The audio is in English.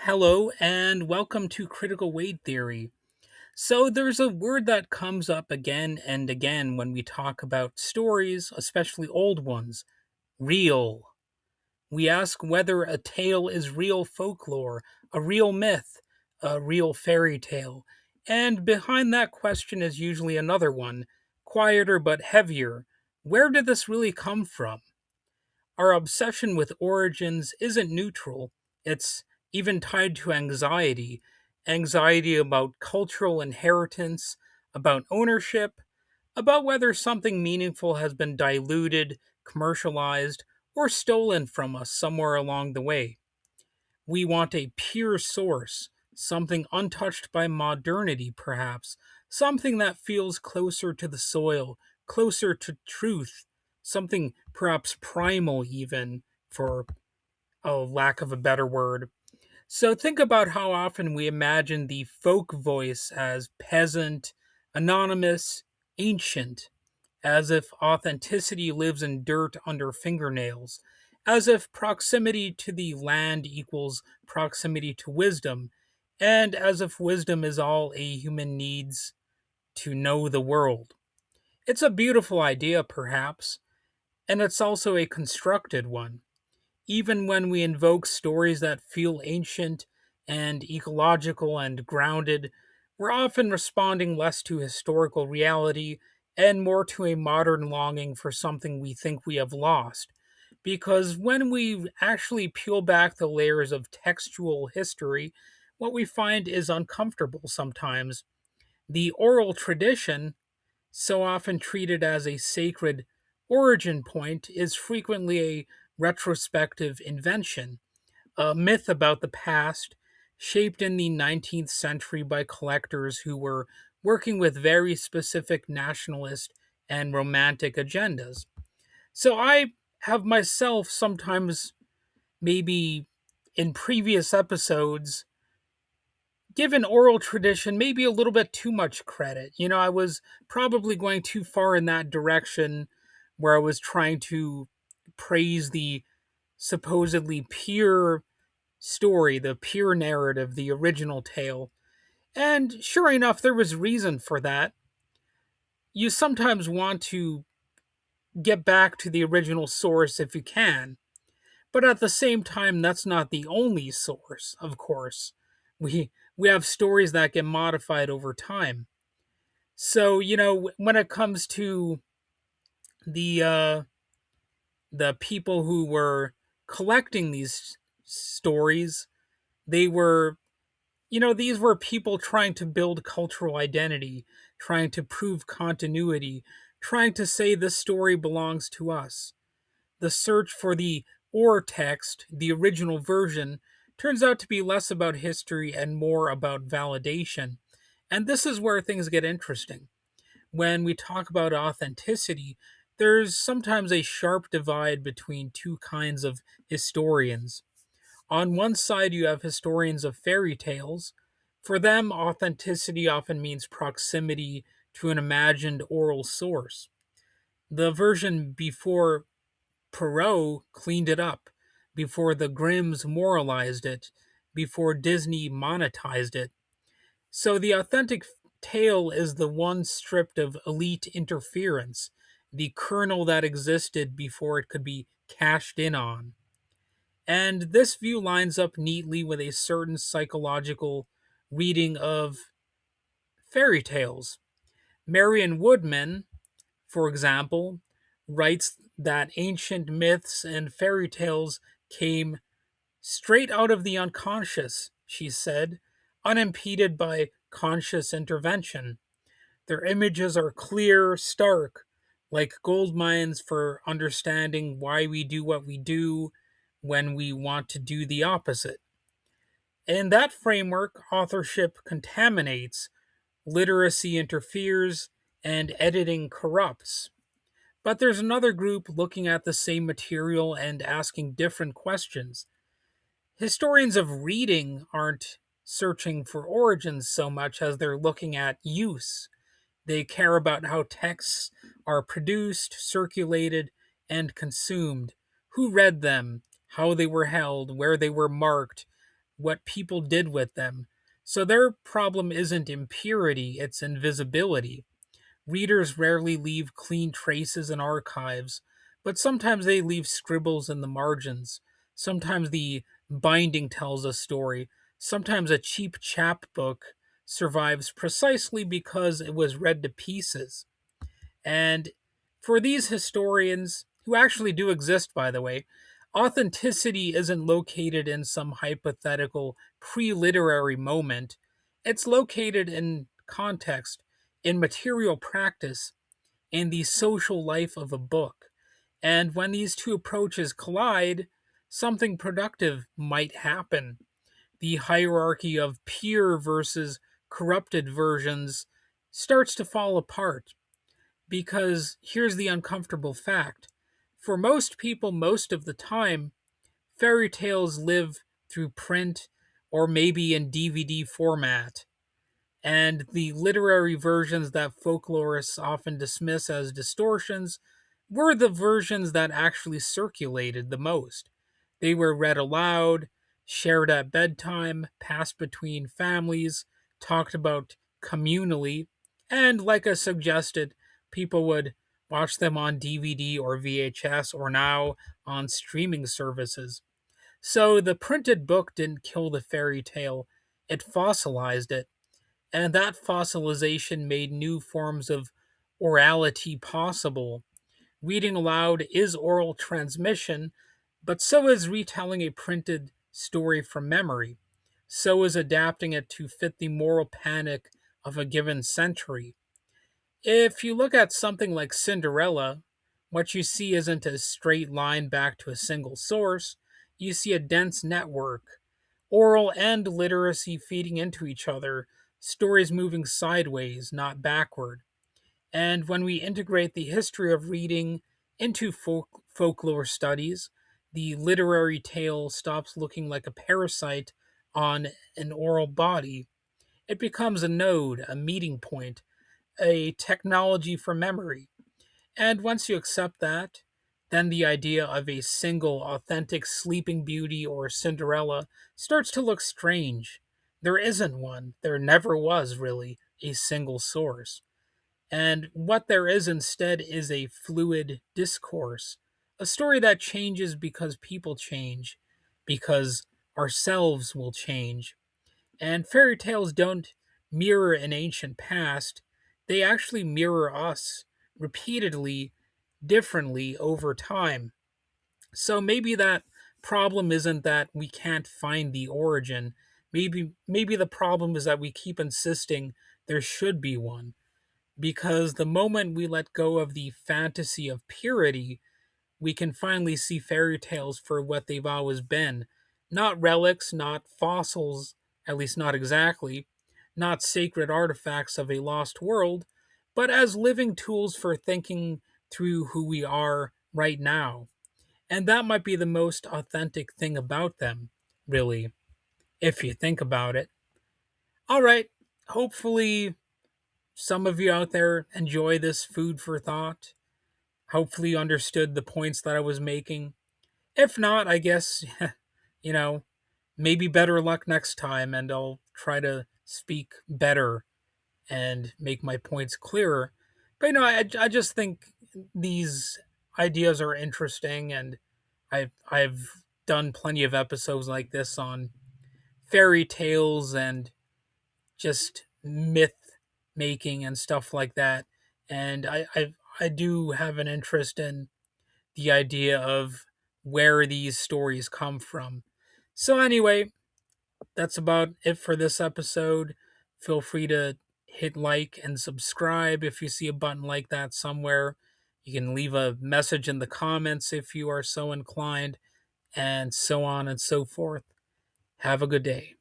Hello and welcome to Critical Weight Theory. So, there's a word that comes up again and again when we talk about stories, especially old ones: real. We ask whether a tale is real folklore, a real myth, a real fairy tale. And behind that question is usually another one, quieter but heavier. Where did this really come from? Our obsession with origins isn't neutral, it's even tied to anxiety: anxiety about cultural inheritance, about ownership, about whether something meaningful has been diluted, commercialized, or stolen from us somewhere along the way. We want a pure source, something untouched by modernity, perhaps, something that feels closer to the soil, closer to truth, something perhaps primal, even, for a lack of a better word. So think about how often we imagine the folk voice as peasant, anonymous, ancient, as if authenticity lives in dirt under fingernails, as if proximity to the land equals proximity to wisdom, and as if wisdom is all a human needs to know the world. It's a beautiful idea, perhaps, and it's also a constructed one. Even when we invoke stories that feel ancient and ecological and grounded, we're often responding less to historical reality and more to a modern longing for something we think we have lost. Because when we actually peel back the layers of textual history, what we find is uncomfortable sometimes. The oral tradition, so often treated as a sacred origin point, is frequently a retrospective invention, a myth about the past, shaped in the 19th century by collectors who were working with very specific nationalist and romantic agendas. So I have myself sometimes, maybe in previous episodes, given oral tradition maybe a little bit too much credit. I was probably going too far in that direction where I was trying to praise the supposedly pure story, the pure narrative, the original tale. And sure enough, there was reason for that. You sometimes want to get back to the original source if you can, but at the same time, that's not the only source, of course. We have stories that get modified over time. So, when it comes to the uh, the people who were collecting these stories, they were these were people trying to build cultural identity, trying to prove continuity, trying to say this story belongs to us. The search for the or text, the original version, turns out to be less about history and more about validation. And this is where things get interesting. When we talk about authenticity, there's sometimes a sharp divide between two kinds of historians. On one side, you have historians of fairy tales. For them, authenticity often means proximity to an imagined oral source. The version before Perot cleaned it up, before the Grimms moralized it, before Disney monetized it. So the authentic tale is the one stripped of elite interference, the kernel that existed before it could be cashed in on. And this view lines up neatly with a certain psychological reading of fairy tales. Marion Woodman, for example, writes that ancient myths and fairy tales came straight out of the unconscious, she said, unimpeded by conscious intervention. Their images are clear, stark, like gold mines for understanding why we do what we do when we want to do the opposite. In that framework, authorship contaminates, literacy interferes, and editing corrupts. But there's another group looking at the same material and asking different questions. Historians of reading aren't searching for origins so much as they're looking at use. They care about how texts are produced, circulated, and consumed, who read them, how they were held, where they were marked, what people did with them. So their problem isn't impurity, it's invisibility. Readers rarely leave clean traces in archives, but sometimes they leave scribbles in the margins. Sometimes the binding tells a story. Sometimes a cheap chapbook survives precisely because it was read to pieces. And for these historians, who actually do exist, by the way, authenticity isn't located in some hypothetical pre literary moment. It's located in context, in material practice, in the social life of a book. And when these two approaches collide, something productive might happen. The hierarchy of pure versus corrupted versions starts to fall apart because here's the uncomfortable fact. For most people, most of the time, fairy tales live through print or maybe in DVD format. And the literary versions that folklorists often dismiss as distortions were the versions that actually circulated the most. They were read aloud, shared at bedtime, passed between families, talked about communally, and like I suggested, people would watch them on DVD or VHS or now on streaming services. So the printed book didn't kill the fairy tale, it fossilized it, and that fossilization made new forms of orality possible. Reading aloud is oral transmission, but so is retelling a printed story from memory. So is adapting it to fit the moral panic of a given century. If you look at something like Cinderella, what you see isn't a straight line back to a single source. You see a dense network, oral and literacy feeding into each other, stories moving sideways, not backward. And when we integrate the history of reading into folklore studies, the literary tale stops looking like a parasite on an oral body. It becomes a node, a meeting point, a technology for memory. And once you accept that, then the idea of a single authentic Sleeping Beauty or Cinderella starts to look strange. There isn't one. There never was really a single source. And what there is instead is a fluid discourse, a story that changes because people change, because ourselves will change. And fairy tales don't mirror an ancient past, they actually mirror us repeatedly, differently over time. So maybe that problem isn't that we can't find the origin. Maybe the problem is that we keep insisting there should be one. Because the moment we let go of the fantasy of purity, we can finally see fairy tales for what they've always been. Not relics, not fossils, at least not exactly, not sacred artifacts of a lost world, but as living tools for thinking through who we are right now. And that might be the most authentic thing about them, really, if you think about it. All right, hopefully, some of you out there enjoy this food for thought. Hopefully, you understood the points that I was making. If not, I guess, you know, maybe better luck next time, and I'll try to speak better and make my points clearer. But, I just think these ideas are interesting, and I've done plenty of episodes like this on fairy tales and just myth making and stuff like that. And I do have an interest in the idea of where these stories come from. So anyway, that's about it for this episode. Feel free to hit like and subscribe if you see a button like that somewhere. You can leave a message in the comments if you are so inclined, and so on and so forth. Have a good day.